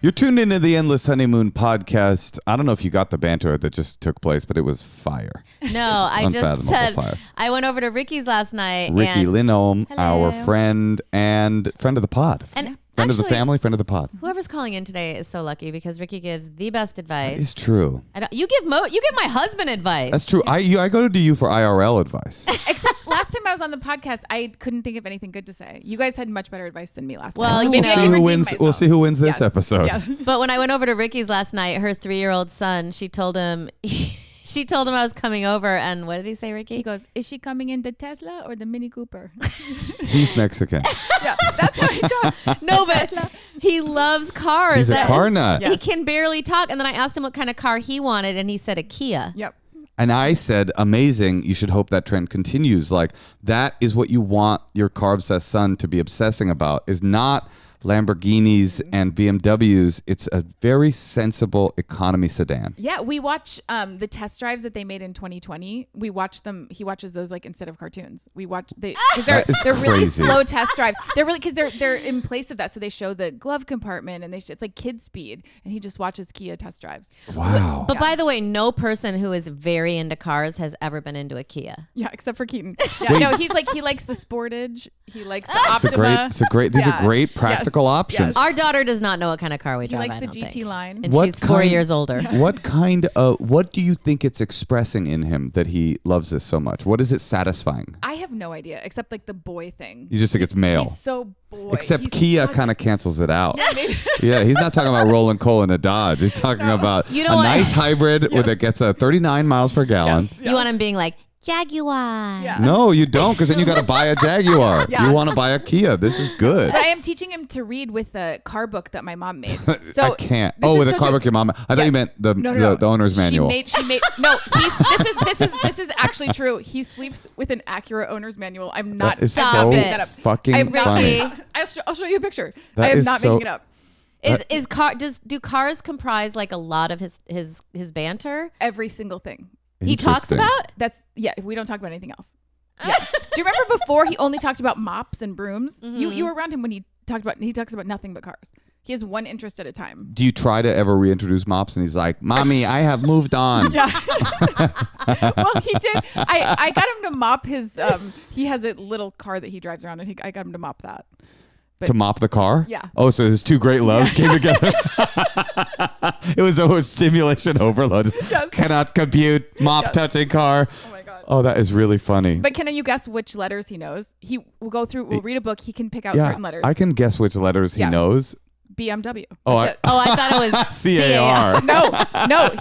You're tuned into the Endless Honeymoon podcast. I don't know if you got the banter that just took place, but it was fire. No, I just said fire. I went over to Ricky's last night. Riki Lindhome, Hello. our friend and friend of the pod. And friend actually, of the family, friend of the pod. Whoever's calling in today is so lucky because Riki gives the best advice. It's true. You give my husband advice. That's true. I go to you for IRL advice. Except last time I was on the podcast, I couldn't think of anything good to say. You guys had much better advice than me last Well, time. you we'll know. see who wins. We'll see who wins this episode. Yes. But when I went over to Ricky's last night, her 3-year-old son, she told him I was coming over, and what did he say, Riki? He goes, "Is she coming in the Tesla or the Mini Cooper?" He's Mexican. Yeah, that's how he talks. No, but he loves cars. He's a car nut. He can barely talk. And then I asked him what kind of car he wanted, and he said a Kia. Yep. And I said, amazing. You should hope that trend continues. Like, that is what you want your car-obsessed son to be obsessing about, is not Lamborghinis and BMWs. It's a very sensible economy sedan. Yeah, we watch the test drives that they made in 2020. We watch them. He watches those like instead of cartoons. We watch because they're really crazy. slow test drives. They're really because they're in place of that. So they show the glove compartment and it's like kid speed. And he just watches Kia test drives. Wow. But by the way, no person who is very into cars has ever been into a Kia. Yeah, except for Keaton. Yeah, no, he likes the Sportage. He likes the Optima. These are great practical options. Yes. Our daughter does not know what kind of car we He drive. likes I the don't GT think. line. And she's 4 years older. What do you think it's expressing in him that he loves this so much? What is it satisfying? I have no idea, except like the boy thing. You just think it's male. He's so boy. Except He's Kia such- kind of cancels it out. Yeah, he's not talking about rolling coal in a Dodge. He's talking about You know a what? nice hybrid that gets 39 miles per gallon. Yes. You want him being like, Jaguar. Yeah. No, you don't, because then you got to buy a Jaguar. Yeah. You want to buy a Kia. This is good. But I am teaching him to read with the car book that my mom made. So I can't. this Oh, is with a so car true. book your mom. I thought you meant the owner's manual. She made no. This is actually true. He sleeps with an Acura owner's manual. I'm not That is Stop so it. that up. fucking I'm not funny. kidding. I'll show you a picture. That I am is not so- making it up. Do cars comprise like a lot of his banter? Every single thing. He talks Interesting. about? We don't talk about anything else. Yeah. Do you remember before he only talked about mops and brooms? Mm-hmm. You were around him when he talks about nothing but cars. He has one interest at a time. Do you try to ever reintroduce Mops? And he's like, Mommy, I have moved on. Yeah. Well, he did. I got him to mop his. He has a little car that he drives around, and I got him to mop that. To mop the car? Yeah. Oh, so his two great loves came together. It was a stimulation overload. Yes. Cannot compute. Mop touching car. Oh my god. Oh, that is really funny. But can you guess which letters he knows? He will go through. We'll read a book. He can pick out Yeah, certain letters. I can guess which letters he Yeah. knows. BMW. Oh, That's it. Oh, I thought it was C-A-R. No,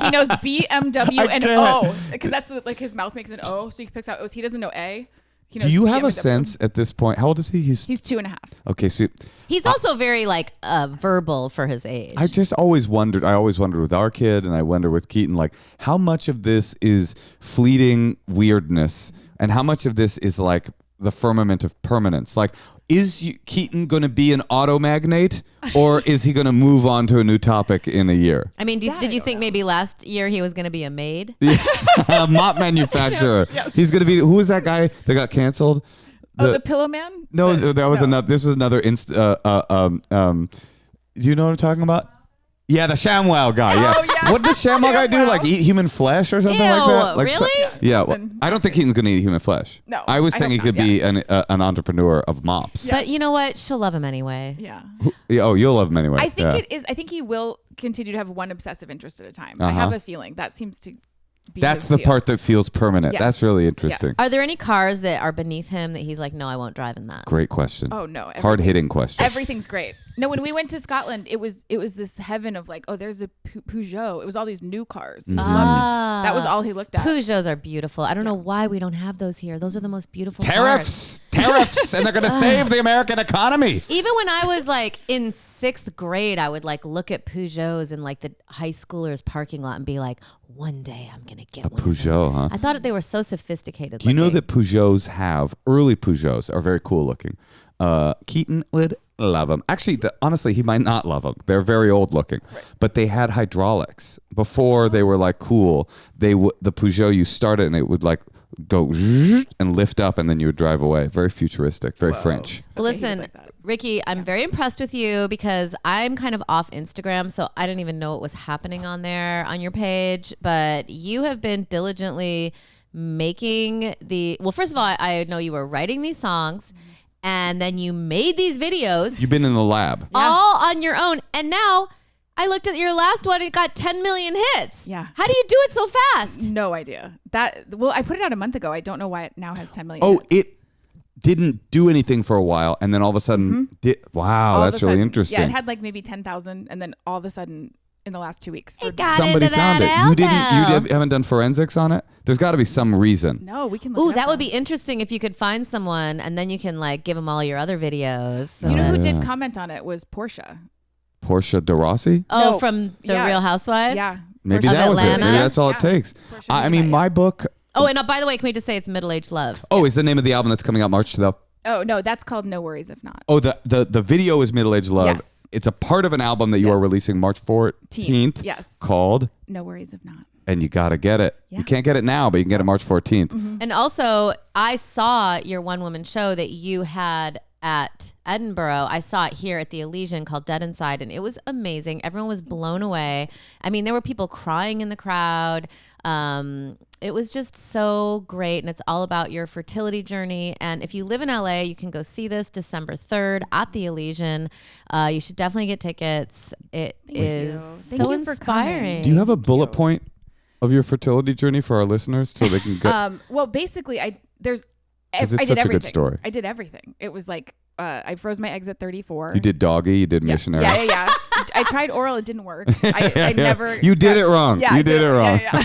he knows BMW I and can't. O because that's like his mouth makes an O, so he picks out O's. He doesn't know A. He knows Do you have a BMW. sense at this point? How old is he? He's 2.5. Okay, so He's also very like verbal for his age. I just always wondered. I always wondered with our kid, and I wonder with Keaton, like how much of this is fleeting weirdness, and how much of this is like the firmament of permanence. Like, is Keaton going to be an auto magnate, or is he going to move on to a new topic in a year? I mean, did you think maybe last year he was going to be a maid? Mop manufacturer. Yes. He's going to be. Who was that guy that got canceled? The Pillow Man? No, that was another. This was another. Do you know what I'm talking about? Yeah, the ShamWow guy. Yeah. Oh, yes. What does ShamWow guy do? ShamWow. Like eat human flesh or something Ew, like that? Like, really? yeah. Well, Then I don't think Keaton's gonna eat human flesh. No, I was I saying he hope could not, be an entrepreneur of mops. But you know what? She'll love him anyway. Yeah. Yeah, oh, you'll love him anyway. I think yeah. it is. I think he will continue to have one obsessive interest at a time. I Uh-huh. have a feeling that seems to be That's his the deal. part that feels permanent. Yes. That's really interesting. Yes. Are there any cars that are beneath him that he's like, no, I won't drive in that? Great question. Oh no. Hard hitting question. Everything's great. No, when we went to Scotland, it was this heaven of like, oh, there's a Peugeot. It was all these new cars. Mm-hmm. He loved it. That was all he looked at. Peugeots are beautiful. I don't know why we don't have those here. Those are the most beautiful cars. Tariffs, and they're gonna save the American economy. Even when I was like in 6th grade, I would like look at Peugeots in like the high schoolers parking lot and be like, one day I'm gonna get one. Peugeot, huh? I thought they were so sophisticated. Do you know looking. that Peugeots early Peugeots are very cool looking? Keaton would love them. Actually, honestly, he might not love them. They're very old looking, but they had hydraulics before they were like cool. The Peugeot, you start it and it would like go and lift up, and then you would drive away. Very futuristic, very French. Well, Okay, he listen, did like that. Ricky, I'm very impressed with you because I'm kind of off Instagram, so I didn't even know what was happening on there on your page. But you have been diligently making well, first of all, I know you were writing these songs, and then you made these videos You've been in the lab. all on your own. And now I looked at your last one, it got 10 million hits. Yeah. How do you do it so fast? No idea. Well, I put it out a month ago. I don't know why it now has 10 million. Oh, hits. it didn't do anything for a while, and then all of a sudden, wow, All of that's a really sudden- interesting. Yeah, it had like maybe 10,000, and then all of a sudden, in the last 2 weeks, It got Somebody into found that it. elbow. You haven't done forensics on it? There's got to be some reason. no, we can. Look Ooh, it up that would now. be interesting if you could find someone and then you can like give them all your other videos. So You know that- who Yeah. did comment on it was Portia. Portia de Rossi? Oh, No. from the Yeah. Real Housewives? Yeah. Maybe Of that was it. Atlanta? Maybe that's all it Yeah. takes. Portia I did mean, that, my book. Oh, and by the way, can we just say it's Middle-Aged Love? Oh, is the name of the album that's coming out March 12th? Oh no, that's called No Worries If Not. Oh, the video is Middle Age Love. Yes. It's a part of an album that you Yes. are releasing March 14th. Yes. Called, No Worries If Not. and you got to get it. Yeah. You can't get it now, but you can get it March 14th. And also, I saw your one-woman show that you had at Edinburgh. I saw it here at the Elysian called Dead Inside, and it was amazing. Everyone was blown away. I mean, there were people crying in the crowd. It was just so great, and it's all about your fertility journey. And if you live in LA, you can go see this December 3rd at the Elysian. You should definitely get tickets. It is Thank so you for coming. inspiring. Do you have a bullet point of your fertility journey for our listeners so they can get? Well, basically, I Because did it's such a everything. good story. I did everything. It was like I froze my eggs at 34. You did doggy, you did missionary. Yeah. I tried oral. It didn't work. I never. You did it wrong. Yeah, You I did it wrong. Yeah.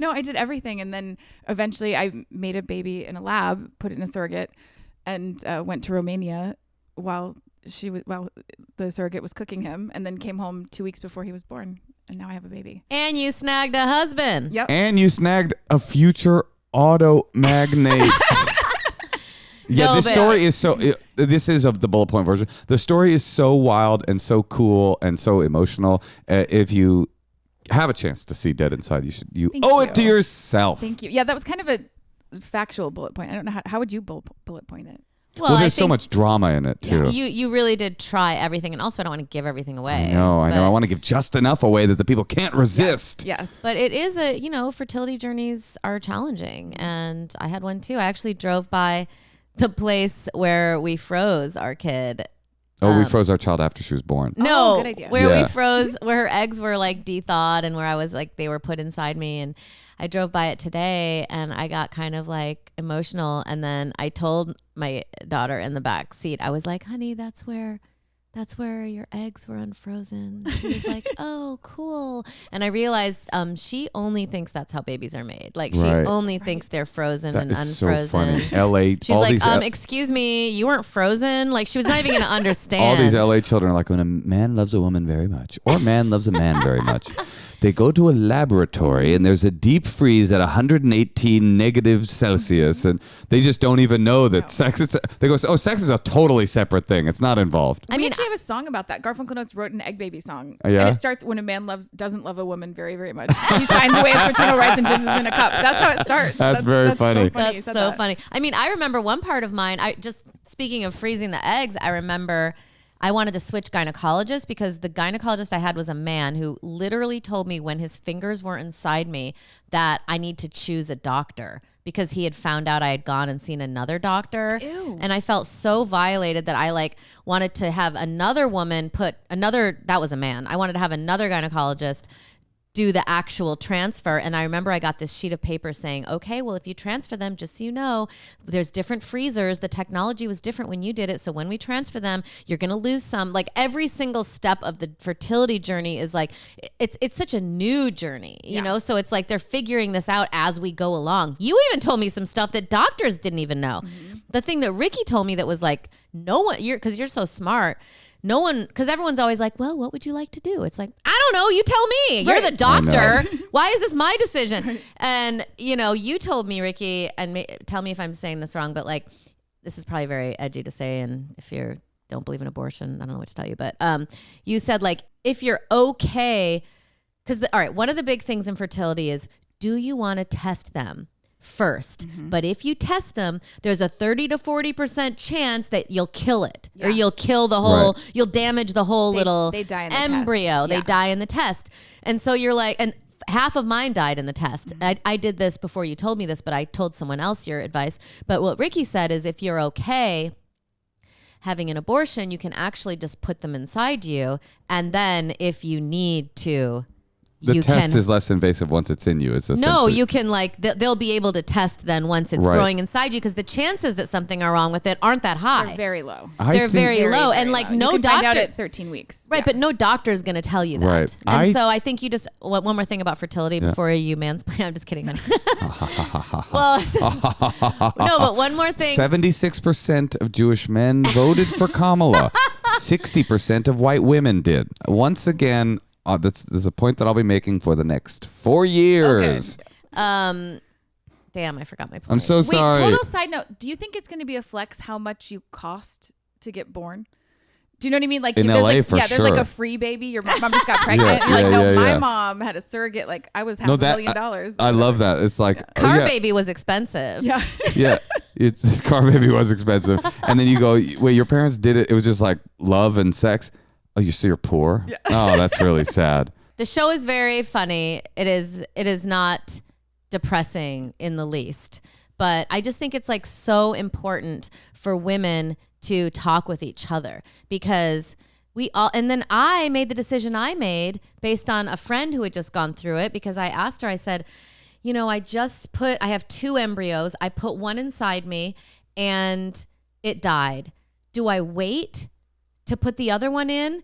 No, I did everything, and then eventually I made a baby in a lab, put it in a surrogate, and went to Romania while the surrogate was cooking him, and then came home 2 weeks before he was born, and now I have a baby. And you snagged a husband. Yep. And you snagged a future auto magnate. Yeah, No, this but- story is so. This is of the bullet point version. The story is so wild and so cool and so emotional. If you have a chance to see Dead Inside, you Thank owe you. it to yourself. Thank you. Yeah, that was kind of a factual bullet point. I don't know how would you bullet point it? Well, I there's so think much drama in it too. You really did try everything, and also I don't want to give everything away. I know. I but- want to give just enough away that the people can't resist. Yes. But it is fertility journeys are challenging, and I had one too. I actually drove by the place where we froze our kid. Oh, we froze our child after she was born. No, good idea. where Yeah. we froze, where her eggs were like de-thawed, and where I was like they were put inside me, and I drove by it today, and I got kind of like emotional, and then I told my daughter in the back seat, I was like, "Honey, that's where your eggs were unfrozen." She was like, "Oh, cool." And I realized she only thinks that's how babies are made. Like she Right. only thinks they're frozen That and is so unfrozen. funny. LA. She's all like, these excuse me, you weren't frozen? Like she was not even going to understand. all these LA children are like, when a man loves a woman very much, or a man loves a man very much, they go to a laboratory and there's a deep freeze at 118 negative Celsius, and they just don't even know that sex is. They go, oh, sex is a totally separate thing. It's not involved. We actually have a song about that. Garfunkel Notes wrote an egg baby song. Yeah? And it starts when a man doesn't love a woman very, very much. He signs away his fraternal rights and jizzes in a cup. That's how it starts. That's very funny. So funny. you That's said so that. funny. I mean, I remember one part of mine. Speaking of freezing the eggs, I remember I wanted to switch gynecologists because the gynecologist I had was a man who literally told me when his fingers were inside me that I need to choose a doctor because he had found out I had gone and seen another doctor. Ew. And I felt so violated that I like wanted to have another woman that was a man. I wanted to have another gynecologist do the actual transfer. And I remember I got this sheet of paper saying, okay, well, if you transfer them, just so you know, there's different freezers. The technology was different when you did it. So when we transfer them, you're going to lose some. Like every single step of the fertility journey is like, it's such a new journey, you know? So it's like they're figuring this out as we go along. You even told me some stuff that doctors didn't even know. Mm-hmm. The thing that Riki told me that was like, no one, because you're so smart. No one, because everyone's always like, well, what would you like to do? It's like, I don't know. You tell me. You're the doctor. Why is this my decision? And, you told me, Riki, and tell me if I'm saying this wrong, but like, this is probably very edgy to say. And if you don't believe in abortion, I don't know what to tell you. But you said like, if you're okay, because all right, one of the big things in fertility is, do you want to test them first? But if you test them, there's a 30 to 40% chance that you'll kill it, or you'll kill the whole, you'll damage the whole they die in the embryo. test. They die in the test. And so you're like, and half of mine died in the test. I did this before you told me this, but I told someone else your advice. But what Riki said is, if you're okay having an abortion, you can actually just put them inside you. And then if you need to, The test is less invasive once it's in you. It's no, you can like they'll be able to test then once it's growing inside you, because the chances that something are wrong with it aren't that high. They're very low. They're very low, and like low. no you can doctor find out at 13 weeks. Right, but no doctor is going to tell you that. Right. And so I think you just one more thing about fertility before you mansplain. I'm just kidding. Well, no, but one more thing. 76% of Jewish men voted for Kamala. 60% of white women did. Once again, there's a point that I'll be making for the next 4 years. Okay. Damn, I forgot my point. I'm so sorry. Wait, total side note. Do you think it's going to be a flex how much you cost to get born? Do you know what I mean? Like in there's LA, like, for there's sure. like a free baby. Your mom just got pregnant. And you're like, my mom had a surrogate. Like I was $500 million. I love that. It's like car baby was expensive. Yeah. Yeah. It's car baby was expensive. And then you go, wait, your parents did it. It was just like love and sex. Oh, you're poor? Yeah. Oh, that's really sad. The show is very funny. It is not depressing in the least. But I just think it's like so important for women to talk with each other, because we all, and then I made the decision I made based on a friend who had just gone through it, because I asked her, I said, I have 2 embryos. I put one inside me and it died. Do I wait to put the other one in,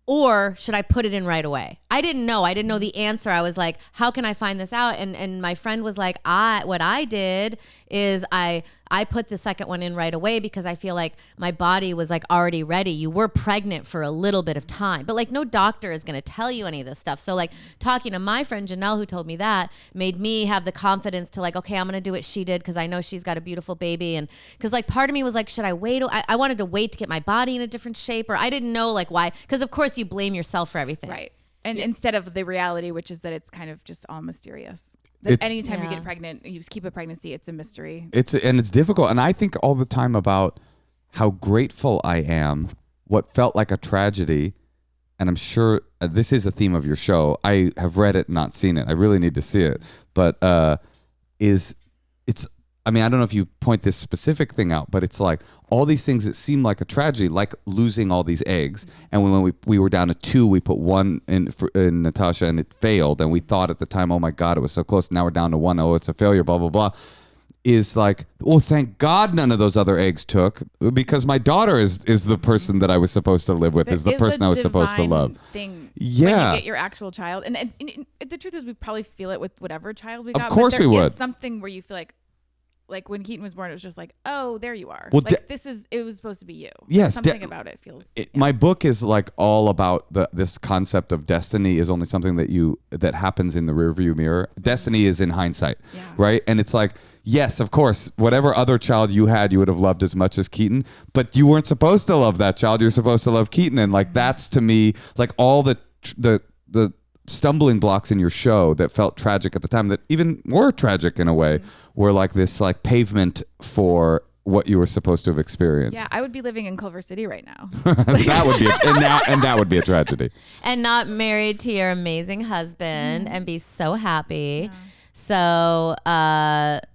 or should I put it in right away? I didn't know the answer. I was like, how can I find this out? And my friend was like, what I did is I put the second one in right away, because I feel like my body was like already ready. You were pregnant for a little bit of time, but like no doctor is going to tell you any of this stuff. So like talking to my friend Janelle, who told me that, made me have the confidence to like, okay, I'm going to do what she did, because I know she's got a beautiful baby. And because like part of me was like, should I wait? I wanted to wait to get my body in a different shape, or I didn't know like why, because of course you blame yourself for everything. Right. And instead of the reality, which is that it's kind of just all mysterious. That anytime you get pregnant, you just keep a pregnancy, it's a mystery. It's difficult. And I think all the time about how grateful I am, what felt like a tragedy. And I'm sure this is a theme of your show. I have read it, not seen it. I really need to see it. But I don't know if you point this specific thing out, but it's like all these things that seem like a tragedy, like losing all these eggs. And when we were down to 2, we put 1 in Natasha, and it failed. And we thought at the time, oh my God, it was so close. Now we're down to 1. Oh, it's a failure, blah, blah, blah. Is like, oh, thank God none of those other eggs took, because my daughter is the person that I was supposed to live with, is the person I was supposed to love. Thing yeah. When you get your actual child. And the truth is, we probably feel it with whatever child we got. Of course we would. Something where you feel like when Keaton was born, it was just like, oh, there you are. Well, it was supposed to be you. Yes. Something about it feels. My book is like all about this concept of destiny is only something that happens in the rearview mirror. Destiny is in hindsight, right? And it's like, yes, of course, whatever other child you had, you would have loved as much as Keaton, but you weren't supposed to love that child. You're supposed to love Keaton. And like, that's to me, like all the stumbling blocks in your show that felt tragic at the time, that even were tragic in a way, were like this like pavement for what you were supposed to have experienced. Yeah, I would be living in Culver City right now. That would be and that would be a tragedy. And not married to your amazing husband and be so happy. Yeah. So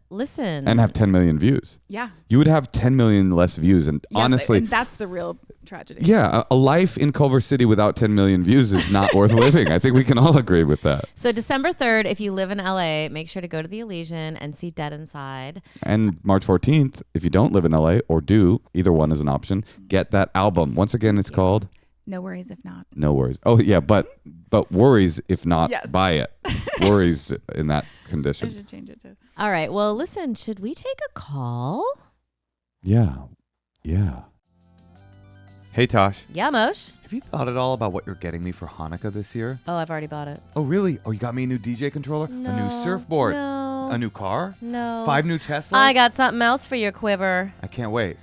listen. And have 10 million views. Yeah. You would have 10 million less views. And honestly. And that's the real tragedy. Yeah. A life in Culver City without 10 million views is not worth living. I think we can all agree with that. So December 3rd, if you live in LA, make sure to go to the Elysian and see Dead Inside. And March 14th, if you don't live in LA or do, either one is an option, get that album. Once again, it's called No Worries If Not. No Worries. Oh, yeah. But worries if not, yes. Buy it. Worries in that condition. I should change it too. All right. Well, listen, should we take a call? Yeah. Hey, Tosh. Yeah, Moshe. Have you thought at all about what you're getting me for Hanukkah this year? Oh, I've already bought it. Oh, really? Oh, you got me a new DJ controller? No, a new surfboard? No. A new car? No. 5 new Teslas? I got something else for your quiver. I can't wait.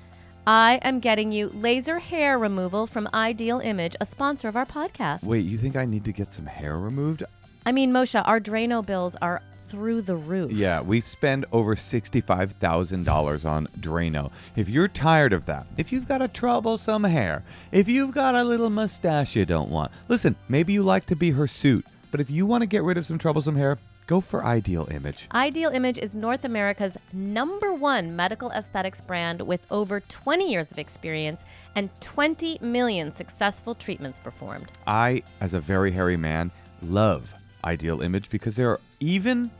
I am getting you laser hair removal from Ideal Image, a sponsor of our podcast. Wait, you think I need to get some hair removed? I mean, Moshe, our Drano bills are through the roof. Yeah, we spend over $65,000 on Drano. If you're tired of that, if you've got a troublesome hair, if you've got a little mustache you don't want, listen, maybe you like to be her suit, but if you want to get rid of some troublesome hair, go for Ideal Image. Ideal Image is North America's #1 medical aesthetics brand with over 20 years of experience and 20 million successful treatments performed. I, as a very hairy man, love Ideal Image because there are, even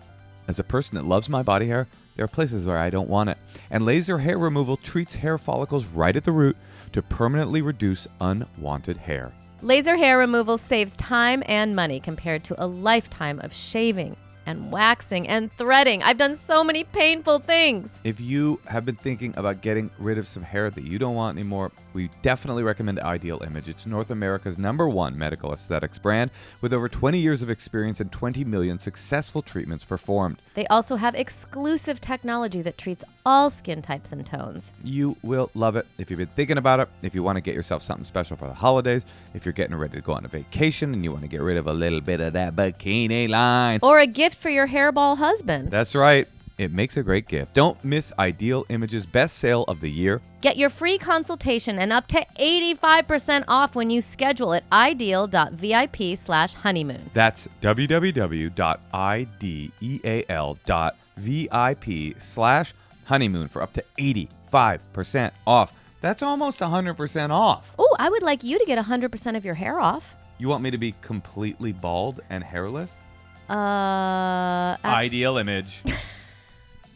as a person that loves my body hair, there are places where I don't want it. And laser hair removal treats hair follicles right at the root to permanently reduce unwanted hair. Laser hair removal saves time and money compared to a lifetime of shaving and waxing and threading. I've done so many painful things. If you have been thinking about getting rid of some hair that you don't want anymore, we definitely recommend Ideal Image. It's North America's #1 medical aesthetics brand with over 20 years of experience and 20 million successful treatments performed. They also have exclusive technology that treats all skin types and tones. You will love it if you've been thinking about it, if you want to get yourself something special for the holidays, if you're getting ready to go on a vacation and you want to get rid of a little bit of that bikini line. Or a gift for your hairball husband. That's right. It makes a great gift. Don't miss Ideal Image's best sale of the year. Get your free consultation and up to 85% off when you schedule at ideal.vip/honeymoon. That's www.ideal.vip/honeymoon for up to 85% off. That's almost 100% off. Oh, I would like you to get 100% of your hair off. You want me to be completely bald and hairless? Ideal Image.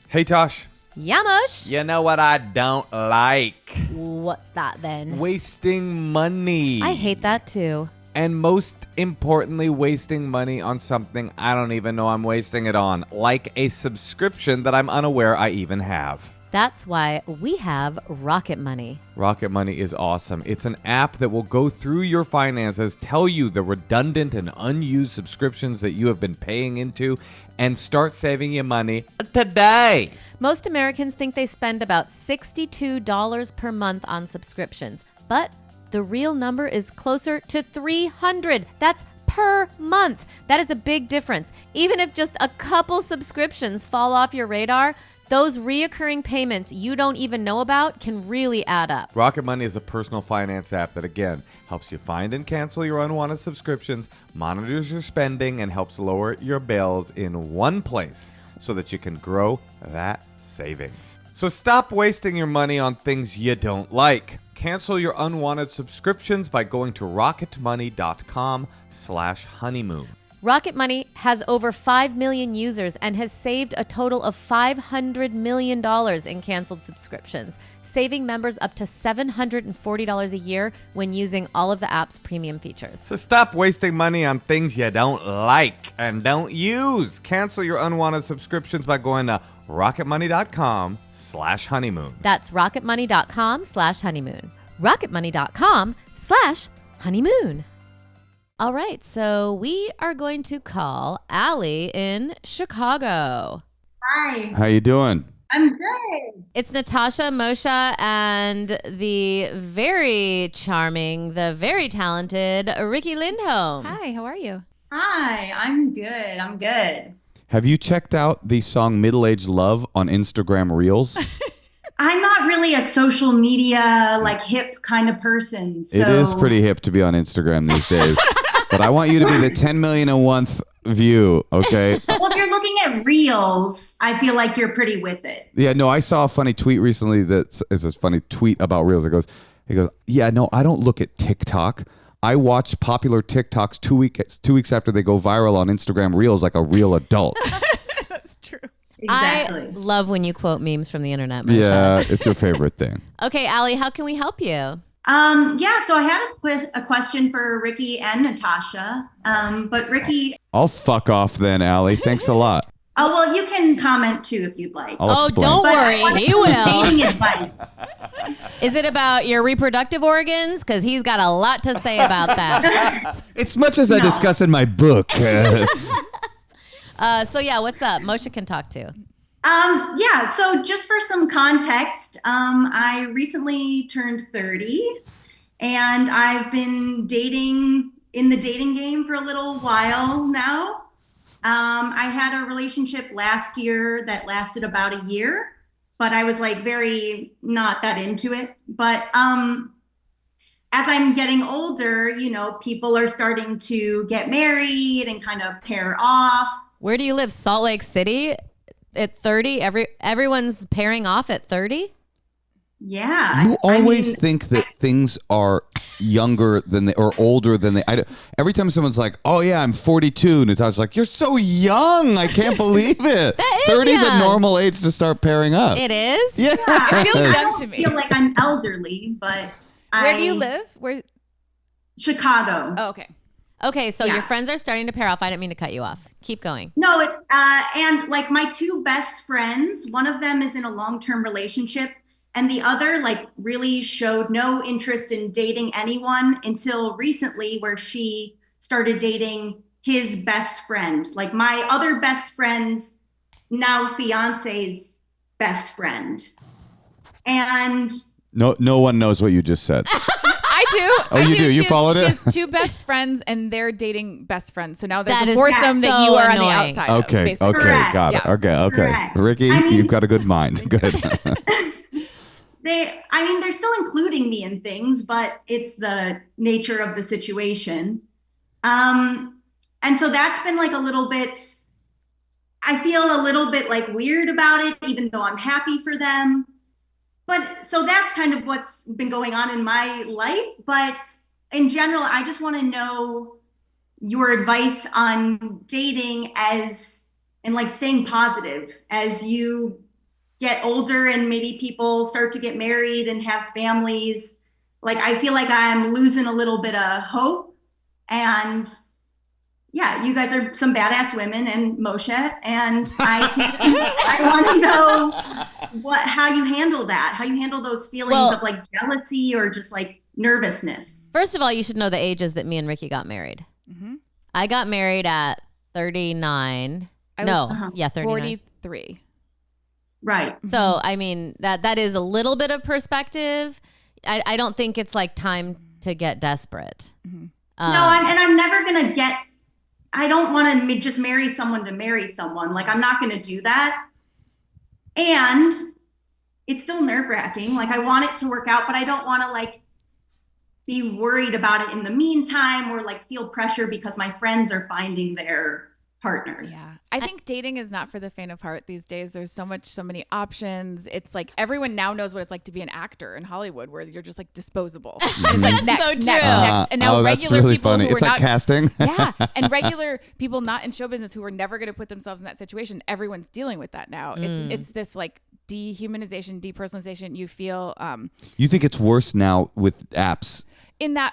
Hey, Tosh. Yamush. You know what I don't like? What's that then? Wasting money. I hate that too. And most importantly, wasting money on something I don't even know I'm wasting it on, like a subscription that I'm unaware I even have. That's why we have Rocket Money. Rocket Money is awesome. It's an app that will go through your finances, tell you the redundant and unused subscriptions that you have been paying into, and start saving you money today. Most Americans think they spend about $62 per month on subscriptions, but the real number is closer to $300. That's per month. That is a big difference. Even if just a couple subscriptions fall off your radar, those reoccurring payments you don't even know about can really add up. Rocket Money is a personal finance app that, again, helps you find and cancel your unwanted subscriptions, monitors your spending, and helps lower your bills in one place so that you can grow that savings. So stop wasting your money on things you don't like. Cancel your unwanted subscriptions by going to rocketmoney.com/honeymoon. Rocket Money has over 5 million users and has saved a total of $500 million in canceled subscriptions, saving members up to $740 a year when using all of the app's premium features. So stop wasting money on things you don't like and don't use. Cancel your unwanted subscriptions by going to rocketmoney.com/honeymoon. That's rocketmoney.com/honeymoon. rocketmoney.com/honeymoon. All right, so we are going to call Allie in Chicago. Hi. How you doing? I'm good. It's Natasha, Moshe, and the very charming, the very talented Riki Lindhome. Hi, how are you? Hi, I'm good. I'm good. Have you checked out the song Middle-Aged Love on Instagram Reels? I'm not really a social media, like hip kind of person. So. It is pretty hip to be on Instagram these days. But I want you to be the 10 million and one view, okay? Well, if you're looking at Reels, I feel like you're pretty with it. Yeah, no, I saw a funny tweet recently it's a funny tweet about Reels. It goes, yeah, no, I don't look at TikTok. I watch popular TikToks 2 weeks after they go viral on Instagram Reels like a real adult. That's true. Exactly. I love when you quote memes from the internet, Moshe. Yeah, it's your favorite thing. Okay, Allie, how can we help you? So I had a question for Riki and Natasha. But Riki. I'll fuck off then, Allie. Thanks a lot. Oh, well, you can comment too if you'd like. I'll explain. Don't But worry, I wanted he some will. dating advice. Is it about your reproductive organs? Because he's got a lot to say about that. It's much as I discuss in my book. So yeah, what's up? Moshe can talk too. So just for some context, I recently turned 30 and I've been dating in the dating game for a little while now. I had a relationship last year that lasted about a year, but I was like very not that into it. But as I'm getting older, you know, people are starting to get married and kind of pair off. Where do you live? Salt Lake City at 30? Everyone's pairing off at 30? Yeah. You always think that things are younger than they or older than they. Every time someone's like, "Oh yeah, I'm 42," Natasha's like, "You're so young! I can't believe it." That is 30 is a young. normal age to start pairing up. It is? Yeah. It feels I young don't to me. feel like I'm elderly, but Where do you live? Where? Chicago. Oh, okay. Okay, so Yeah. your friends are starting to pair off. I didn't mean to cut you off. Keep going. No, and like my two best friends, one of them is in a long-term relationship, and the other like really showed no interest in dating anyone until recently, where she started dating his best friend, like my other best friend's now fiance's best friend. And No one knows what you just said. I do. Oh, you do? You She followed has, it? She has two best friends, and they're dating best friends. So now there's That a is foursome that so you are on the annoying. outside of, Okay, basically. okay, Correct. got it. Yeah. Okay. Correct. Ricky, I mean- you've got a good mind. Good. they're still including me in things, but it's the nature of the situation. And so that's been like a little bit, I feel a little bit like weird about it, even though I'm happy for them. But so that's kind of what's been going on in my life. But in general, I just want to know your advice on dating and like staying positive as you get older and maybe people start to get married and have families. Like, I feel like I'm losing a little bit of hope. And yeah, you guys are some badass women and Moshe, and I want to know how you handle that, how you handle those feelings of like jealousy or just like nervousness. First of all, you should know the ages that me and Ricky got married. Mm-hmm. I got married at 39. I No, was, 39. 43. Right. So, I mean, that is a little bit of perspective. I don't think it's like time to get desperate. Mm-hmm. I'm never going to get, I don't want to just marry someone to marry someone. Like, I'm not going to do that. And it's still nerve wracking. Like, I want it to work out, but I don't want to like be worried about it in the meantime or like feel pressure because my friends are finding their partners. Yeah. I think dating is not for the faint of heart these days. There's so many options. It's like everyone now knows what it's like to be an actor in Hollywood, where you're just like disposable. It's like next, So next, true. next. And now that's regular really people funny. who It's are like not casting. yeah, and regular people not in show business who are never going to put themselves in that situation. Everyone's dealing with that now. It's this like dehumanization, depersonalization. You feel You think it's worse now with apps? in that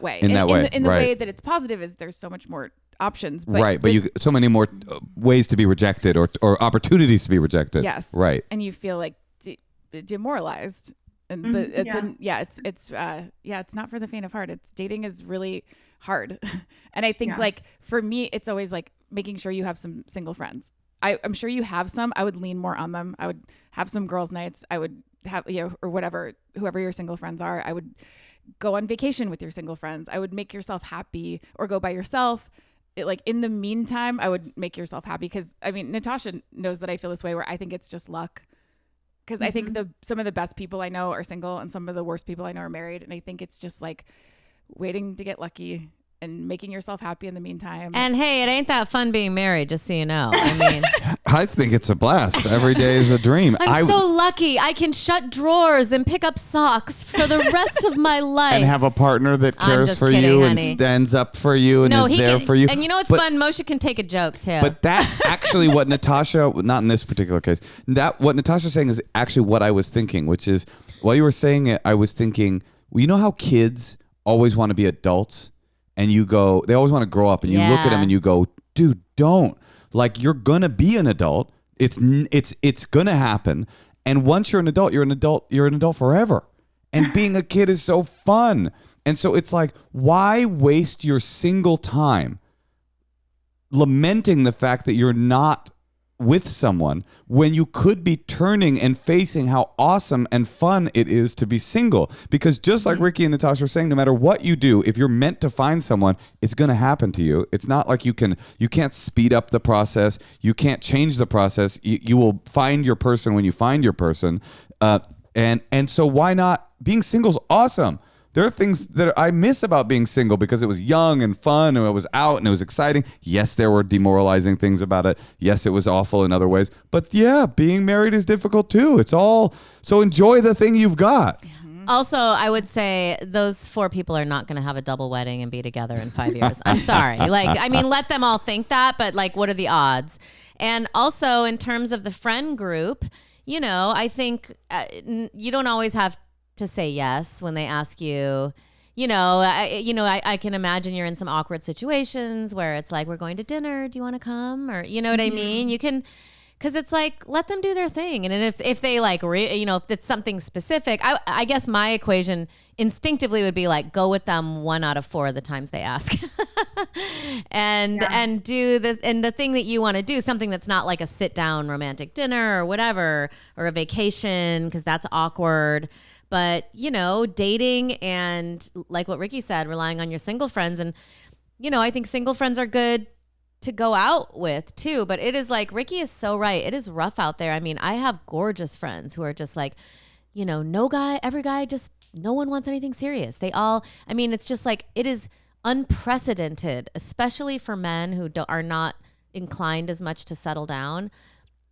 way. In that way, in the right. way that it's positive is there's so much more options. But Right, but you so many more ways to be rejected or opportunities to be rejected. yes, Right. and you feel like demoralized. And but it's it's not for the faint of heart. Dating is really hard, and I think like for me, it's always like making sure you have some single friends. I'm sure you have some. I would lean more on them. I would have some girls' nights. I would have or whatever, whoever your single friends are. I would go on vacation with your single friends. I would make yourself happy or go by yourself. Like in the meantime, I would make yourself happy because I mean, Natasha knows that I feel this way where I think it's just luck. Because I think some of the best people I know are single and some of the worst people I know are married. And I think it's just like waiting to get lucky and making yourself happy in the meantime. And hey, it ain't that fun being married, just so you know. I mean, I think it's a blast. Every day is a dream. I'm so lucky. I can shut drawers and pick up socks for the rest of my life. and have a partner that I'm cares just for kidding, you honey. and stands up for you and no, is he there can, for you. And you know what's But- fun? Moshe can take a joke too. But that actually what Natasha, not in this particular case, that what Natasha's saying is actually what I was thinking, which is while you were saying it, I was thinking, well, you know how kids always want to be adults and you go, they always want to grow up and you look at them and you go, dude, don't. Like you're going to be an adult. It's going to happen. And once you're an adult, you're an adult forever. And being a kid is so fun. And so it's like, why waste your single time lamenting the fact that you're not with someone when you could be turning and facing how awesome and fun it is to be single. Because just like Riki and Natasha are saying, no matter what you do, if you're meant to find someone, it's going to happen to you. It's not like you can't speed up the process. You can't change the process. You will find your person when you find your person. And so why not? Being single's awesome. There are things that I miss about being single because it was young and fun and it was out and it was exciting. Yes, there were demoralizing things about it. Yes, it was awful in other ways. But yeah, being married is difficult too. It's all, so enjoy the thing you've got. Also, I would say those 4 people are not going to have a double wedding and be together in 5 years. I'm sorry. Let them all think that, but what are the odds? And also in terms of the friend group, I think you don't always have to say yes when they ask you. I can imagine you're in some awkward situations where it's like, we're going to dinner. Do you want to come? Or you know what I mean? You can, because it's like, let them do their thing. And if they if it's something specific, I guess my equation instinctively would be go with them 1 out of 4 of the times they ask, and do the thing that you want to do, something that's not like a sit down romantic dinner or whatever, or a vacation, because that's awkward. But, dating and like what Riki said, relying on your single friends. And, I think single friends are good to go out with too. But it is Riki is so right. It is rough out there. I mean, I have gorgeous friends who are just every guy, just no one wants anything serious. It's just it is unprecedented, especially for men who are not inclined as much to settle down.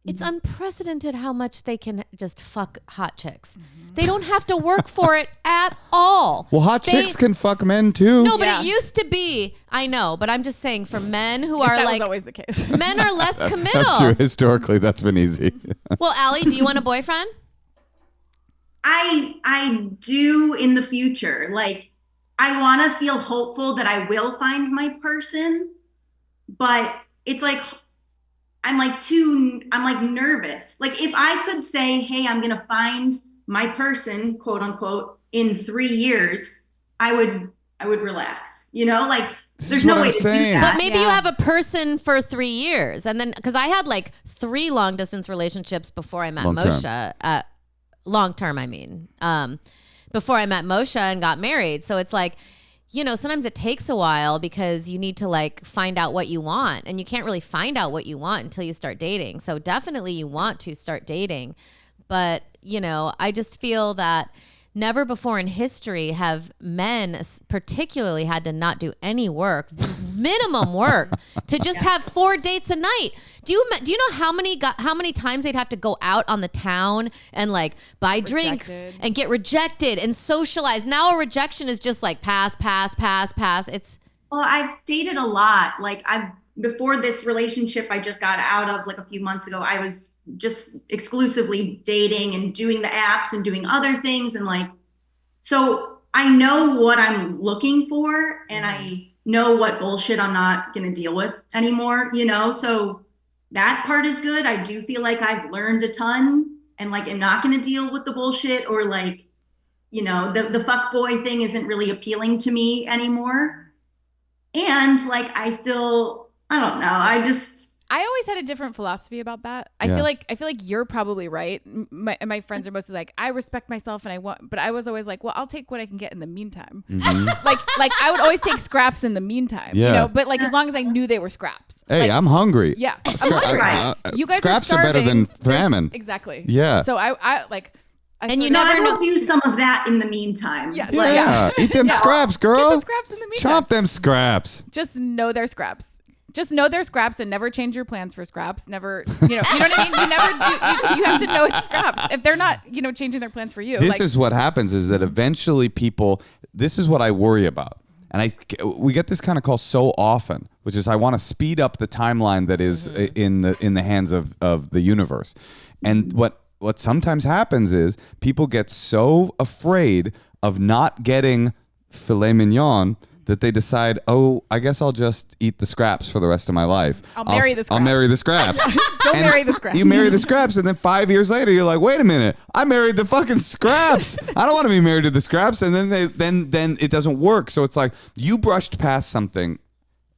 It's unprecedented how much they can just fuck hot chicks. They don't have to work for it at all. Well, hot chicks can fuck men too. No, but it used to be. I know, but I'm just saying for men who are that was always the case. Men are less committal. That's true. Historically, that's been easy. Well, Allie, do you want a boyfriend? I do in the future. I want to feel hopeful that I will find my person, but it's I'm nervous. If I could say, hey, I'm going to find my person, quote unquote, in 3 years, I would relax, there's no way to do that. But maybe you have a person for 3 years. And then, cause I had 3 long distance relationships before I met Moshe, long term. Before I met Moshe and got married. So it's sometimes it takes a while because you need to find out what you want, and you can't really find out what you want until you start dating. So definitely you want to start dating, but I just feel that never before in history have men particularly had to not do any work, minimum work, to just have 4 dates a night. Do you know how many times they'd have to go out on the town and buy drinks and get rejected and socialize? Now a rejection is just pass. Well, I've dated a lot. Before this relationship I just got out of a few months ago, I was just exclusively dating and doing the apps and doing other things. And so I know what I'm looking for, and I know what bullshit I'm not going to deal with anymore, so that part is good. I do feel I've learned a ton, and I'm not going to deal with the bullshit, or the fuck boy thing isn't really appealing to me anymore. And I don't know. I always had a different philosophy about that. I feel like you're probably right. My friends are mostly I respect myself and I want, but I was always well, I'll take what I can get in the meantime. I would always take scraps in the meantime, but as long as I knew they were scraps. Hey, I'm hungry. Yeah. I'm hungry. You guys scraps are better than famine. Exactly. Yeah. So I and I will do some of that in the meantime. Yes. Eat them scraps, girl. Get the scraps in the meantime. Chop them scraps. Just know they're scraps. Just know they're scraps and never change your plans for scraps. Never, you know what I mean? You never do. You have to know it's scraps. If they're not, changing their plans for you. This is what happens is that eventually people, this is what I worry about. And we get this kind of call so often, which is I want to speed up the timeline that is in the hands of the universe. And what sometimes happens is people get so afraid of not getting filet mignon that they decide, oh, I guess I'll just eat the scraps for the rest of my life. I'll marry the scraps. I'll marry the scraps. Don't marry the scraps. You marry the scraps, and then 5 years later, you're like, wait a minute, I married the fucking scraps. I don't want to be married to the scraps. And then then it doesn't work. So it's you brushed past something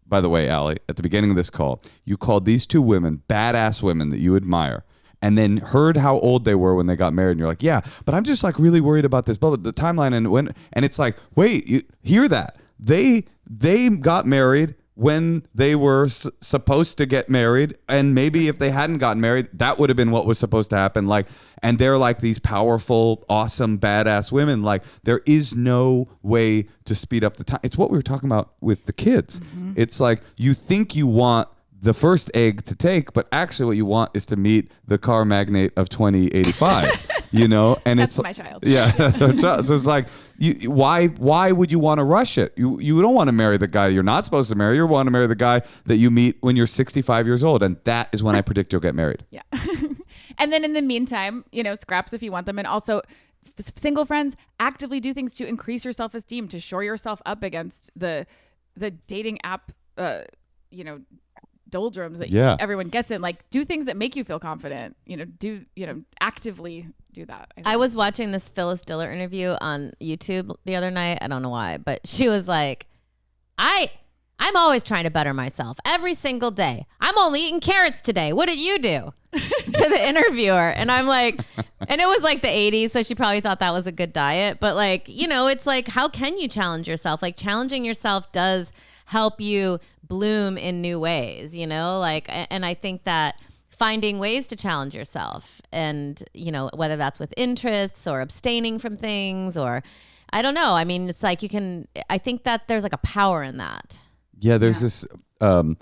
by the way, Allie, at the beginning of this call, you called these two women badass women that you admire, and then heard how old they were when they got married, and you're like, yeah, but I'm just like really worried about this, but the timeline, and it's like, wait, you hear that? They got married when they were supposed to get married, and maybe if they hadn't gotten married, that would have been what was supposed to happen. Like, and they're like these powerful, awesome, badass women. Like, there is no way to speed up the time. It's what we were talking about with the kids. Mm-hmm. It's like you think you want the first egg to take, but actually what you want is to meet the car magnate of 2085, you know? And That's it's my child. Yeah. so it's like, why would you want to rush it? You don't want to marry the guy you're not supposed to marry. You want to marry the guy that you meet when you're 65 years old. And that is when I predict you'll get married. Yeah. And then in the meantime, scraps if you want them. And also single friends, actively do things to increase your self-esteem, to shore yourself up against the dating app, doldrums that everyone gets in. Like, do things that make you feel confident. Actively do that. I was watching this Phyllis Diller interview on YouTube the other night. I don't know why, but she was like, I'm always trying to better myself every single day. I'm only eating carrots today. What did you do? To the interviewer. And I'm like, and it was like the 80s, so she probably thought that was a good diet. But like, it's like, how can you challenge yourself? Like, challenging yourself does help you bloom in new ways, like, and I think that finding ways to challenge yourself, and whether that's with interests or abstaining from things, or I don't know, I mean, it's like I think that there's like a power in that. Yeah, there's this on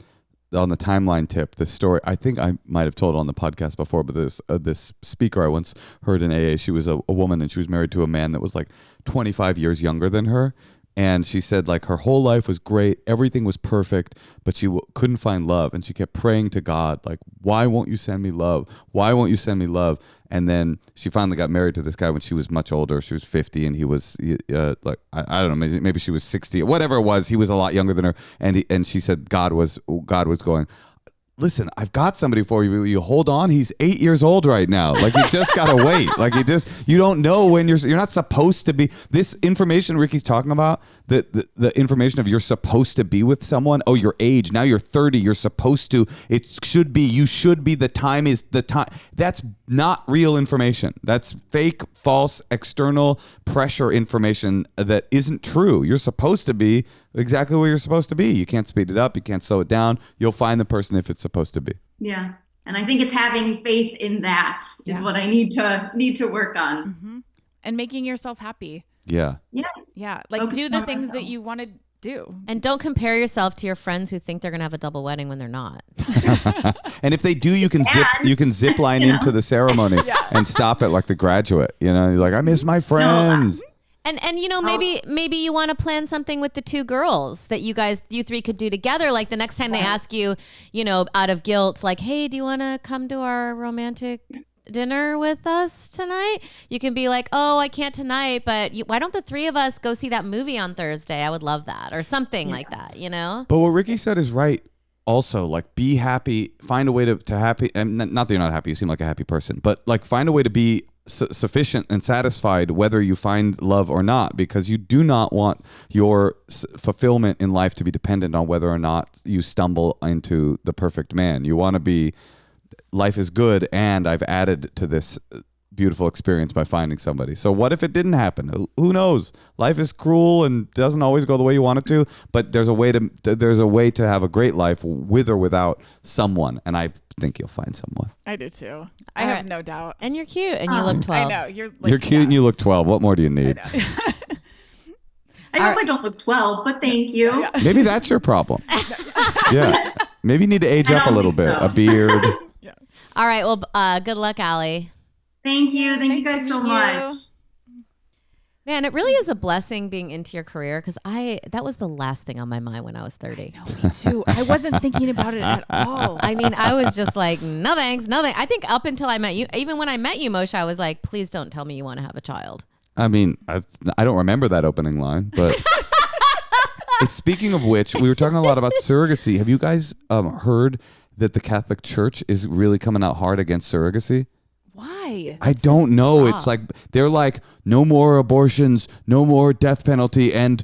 the timeline tip, this story, I think I might have told it on the podcast before, but this speaker I once heard in AA, she was a woman, and she was married to a man that was like 25 years younger than her. And she said, like, her whole life was great. Everything was perfect, but she couldn't find love. And she kept praying to God, like, why won't you send me love? Why won't you send me love? And then she finally got married to this guy when she was much older. She was 50, and he was like, I don't know, maybe she was 60, whatever it was. He was a lot younger than her. And she said God was going, listen, I've got somebody for you. You hold on. He's 8 years old right now. Like, you just got to wait. Like, you don't know when you're not supposed to be. This information Ricky's talking about, the information of you're supposed to be with someone. Oh, your age. Now you're 30. You're supposed to. You should be. The time is the time. That's not real information. That's fake, false, external pressure information that isn't true. You're supposed to be exactly where you're supposed to be. You can't speed it up. You can't slow it down. You'll find the person if it's supposed to be. Yeah. And I think it's having faith in that is what I need to work on. Mm-hmm. And making yourself happy. Yeah. Yeah. Yeah. Like, do the things that you want to do. And don't compare yourself to your friends who think they're going to have a double wedding when they're not. And if they do, you can zip line into the ceremony and stop it like The Graduate. You're like, I miss my friends. No, and maybe you want to plan something with the two girls that you three could do together. Like, the next time they ask you, out of guilt, like, hey, do you want to come to our romantic dinner with us tonight? You can be like, oh, I can't tonight, but why don't the three of us go see that movie on Thursday? I would love that, or something like that, But what Riki said is right. Also, like, be happy, find a way to happy, and not that you're not happy, you seem like a happy person, but like, find a way to be sufficient and satisfied whether you find love or not, because you do not want your fulfillment in life to be dependent on whether or not you stumble into the perfect man. You want to be, life is good, and I've added to this beautiful experience by finding somebody. So what if it didn't happen? Who knows? Life is cruel and doesn't always go the way you want it to, but there's a way to have a great life with or without someone, and I think you'll find someone. I do too. I have no doubt. And you're cute, and you look 12. I know. You're cute and you look 12. What more do you need? I hope I don't look 12, but thank you. Maybe that's your problem. Yeah. Maybe you need to age up a little bit. A beard. Yeah. All right. Well, good luck, Allie. Thank you. Thank you guys so much. Man, it really is a blessing being into your career, because that was the last thing on my mind when I was 30. No, me too. I wasn't thinking about it at all. I mean, I was just like, no thanks, no thanks. I think up until I met you, even when I met you, Moshe, I was like, please don't tell me you want to have a child. I mean, I don't remember that opening line, but speaking of which, we were talking a lot about surrogacy. Have you guys heard that the Catholic Church is really coming out hard against surrogacy? Why? I don't know. It's like, they're like, no more abortions, no more death penalty, and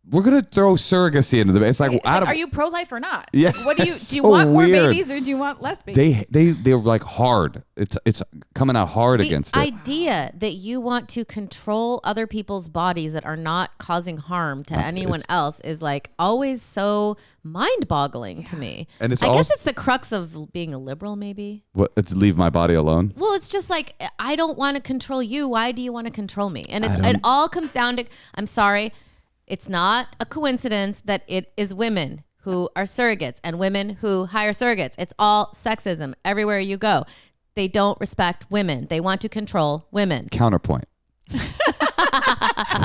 we're gonna throw surrogacy into the. It's like, are you pro-life or not? Yeah, What do you it's do? You so want more weird. babies or do you want less babies? They're like hard. It's coming out hard against The it. idea that you want to control other people's bodies that are not causing harm to anyone else is like always so mind-boggling to me. And it's I guess also- it's the crux of being a liberal, maybe. What? It's leave my body alone. Well, it's just like, I don't want to control you. Why do you want to control me? And it all comes down to, I'm sorry, it's not a coincidence that it is women who are surrogates and women who hire surrogates. It's all sexism everywhere you go. They don't respect women. They want to control women. Counterpoint.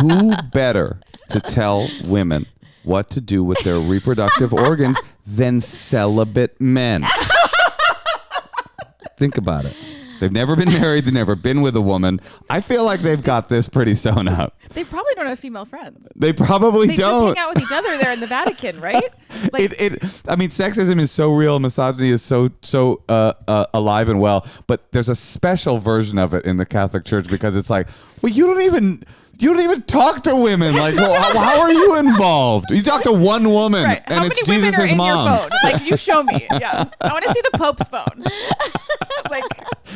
Who better to tell women what to do with their reproductive organs than celibate men? Think about it. They've never been married. They've never been with a woman. I feel like they've got this pretty sewn up. They probably don't have female friends. They probably They don't. just hang out with each other there in the Vatican, right? Like, I mean, sexism is so real. Misogyny is so alive and well. But there's a special version of it in the Catholic Church because it's like, well, you don't even talk to women. Like, well, how are you involved? You talk to one woman, right. and How it's many women Jesus' are in mom. your phone? Like, you show me. Yeah, I want to see the Pope's phone. Like,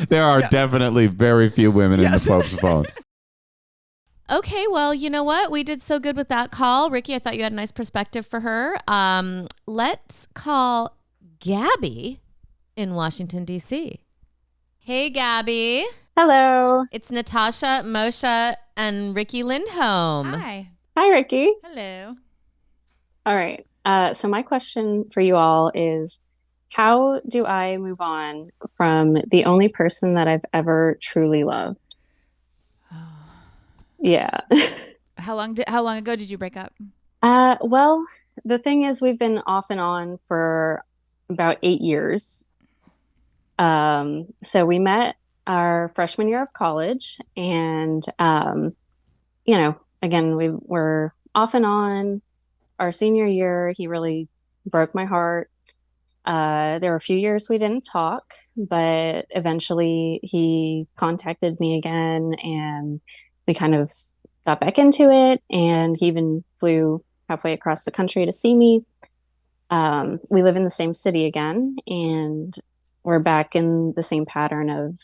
There are definitely very few women in the Pope's phone. Okay, well, you know what? We did so good with that call. Riki, I thought you had a nice perspective for her. Let's call Gabby in Washington, D.C. Hey, Gabby. Hello. It's Natasha, Moshe, and Riki Lindhome. hi. Hi, Riki. Hello. All right. So my question for you all is, how do I move on from the only person that I've ever truly loved? Yeah. How long ago did you break up? Well, the thing is, we've been off and on for about 8 years. So we met our freshman year of college, and again, we were off and on. Our senior year, he really broke my heart. There were a few years we didn't talk, but eventually he contacted me again, and we kind of got back into it, and he even flew halfway across the country to see me. We live in the same city again, and we're back in the same pattern of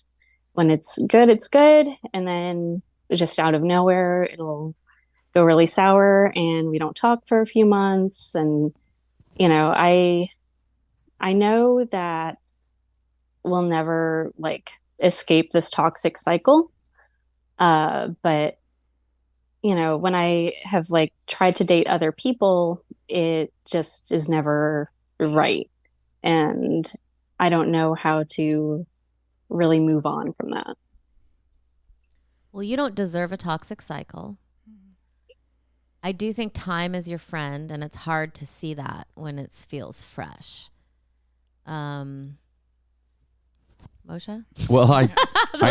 when it's good, and then just out of nowhere, it'll go really sour, and we don't talk for a few months. And, I know that we'll never escape this toxic cycle. But when I have tried to date other people, it just is never right. And I don't know how to really move on from that. Well, you don't deserve a toxic cycle. I do think time is your friend, and it's hard to see that when it feels fresh. Moshe? Well, I